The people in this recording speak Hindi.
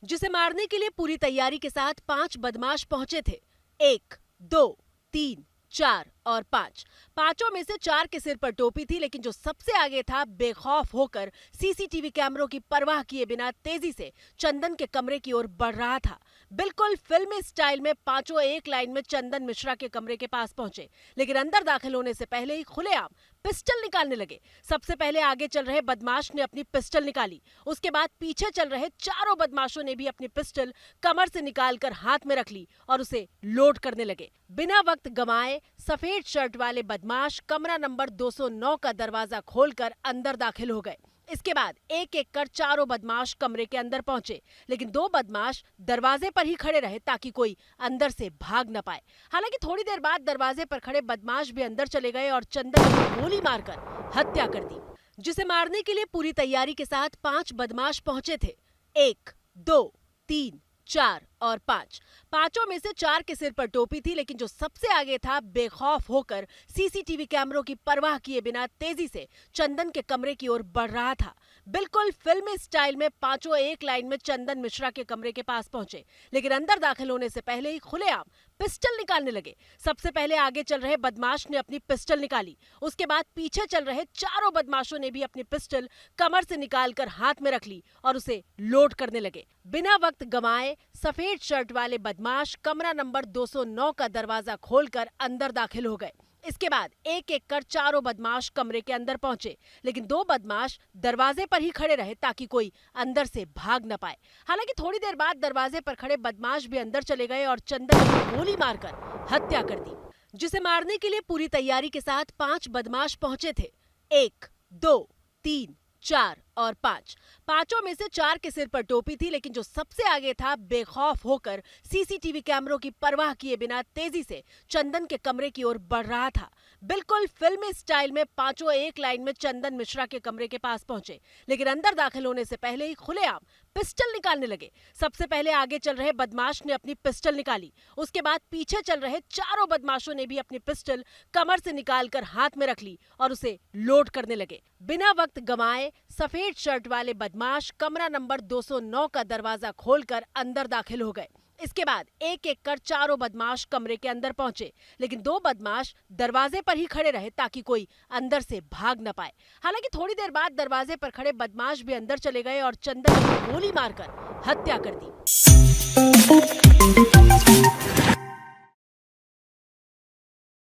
जिसे मारने के लिए पूरी तैयारी के साथ 5 बदमाश पहुंचे थे। 1, 2, 3, 4 और 5। पांचों में से 4 के सिर पर टोपी थी, लेकिन जो सबसे आगे था बेखौफ होकर सीसीटीवी कैमरों की परवाह किए बिना तेजी से चंदन के कमरे की ओर बढ़ रहा था। बिल्कुल फिल्मी स्टाइल में पांचों एक लाइन में चंदन मिश्रा के कमरे के पास पहुंचे, लेकिन अंदर दाखिल होने से पहले ही खुलेआम पिस्टल निकालने लगे। सबसे पहले आगे चल रहे बदमाश ने अपनी पिस्टल निकाली। उसके बाद पीछे चल रहे चारों बदमाशों ने भी अपनी पिस्टल कमर से निकालकर हाथ में रख ली और उसे लोड करने लगे। बिना वक्त गंवाए सफेद शर्ट वाले बदमाश कमरा नंबर 209 का दरवाजा खोलकर अंदर दाखिल हो गए। इसके बाद एक एक कर चारों बदमाश कमरे के अंदर पहुंचे, लेकिन 2 बदमाश दरवाजे पर ही खड़े रहे ताकि कोई अंदर से भाग न पाए। हालांकि थोड़ी देर बाद दरवाजे पर खड़े बदमाश भी अंदर चले गए और चंदन की गोली मारकर हत्या कर दी। जिसे मारने के लिए पूरी तैयारी के साथ 5 बदमाश पहुंचे थे। 1, 2, 3, 4 और 5। पांचों में से 4 के सिर पर टोपी थी, लेकिन जो सबसे आगे था बेखौफ होकर सीसीटीवी कैमरों की परवाह किए बिना तेजी से चंदन के कमरे की ओर बढ़ रहा था। बिल्कुल फिल्मी स्टाइल में पांचों एक लाइन में चंदन मिश्रा के कमरे के पास पहुंचे, लेकिन अंदर दाखिल होने से पहले ही खुलेआम पिस्टल निकालने लगे। सबसे पहले आगे चल रहे बदमाश ने अपनी पिस्टल निकाली। उसके बाद पीछे चल रहे चारों बदमाशों ने भी अपनी पिस्टल कमर से निकालकर हाथ में रख ली और उसे लोड करने लगे। बिना वक्त गंवाए सफेद शर्ट वाले बदमाश कमरा नंबर 209 का दरवाजा खोलकर अंदर दाखिल हो गए। इसके बाद एक एक कर चारों बदमाश कमरे के अंदर पहुंचे, लेकिन 2 बदमाश दरवाजे पर ही खड़े रहे ताकि कोई अंदर से भाग न पाए। हालांकि थोड़ी देर बाद दरवाजे पर खड़े बदमाश भी अंदर चले गए और चंदन की गोली मारकर हत्या कर दी। जिसे मारने के लिए पूरी तैयारी के साथ 5 बदमाश पहुंचे थे। 1, 2, 3, 4 और 5। पांचों में से 4 के सिर पर टोपी थी, लेकिन जो सबसे आगे था बेखौफ होकर सीसीटीवी कैमरों की परवाह किए बिना तेजी से चंदन के कमरे की ओर बढ़ रहा था। बिल्कुल फिल्मी स्टाइल में पांचों एक लाइन में चंदन मिश्रा के कमरे के पास पहुंचे, लेकिन अंदर दाखिल होने से पहले ही खुलेआम पिस्टल निकालने लगे। सबसे पहले आगे चल रहे बदमाश ने अपनी पिस्टल निकाली। उसके बाद पीछे चल रहे चारों बदमाशों ने भी अपनी पिस्टल कमर से निकालकर हाथ में रख ली और उसे लोड करने लगे। बिना वक्त गंवाए सफेद शर्ट वाले बदमाश कमरा नंबर 209 का दरवाजा खोलकर अंदर दाखिल हो गए। इसके बाद एक एक कर चारों बदमाश कमरे के अंदर पहुंचे, लेकिन 2 बदमाश दरवाजे पर ही खड़े रहे ताकि कोई अंदर से भाग न पाए। हालांकि थोड़ी देर बाद दरवाजे पर खड़े बदमाश भी अंदर चले गए और चंदन की गोली मारकर हत्या कर दी।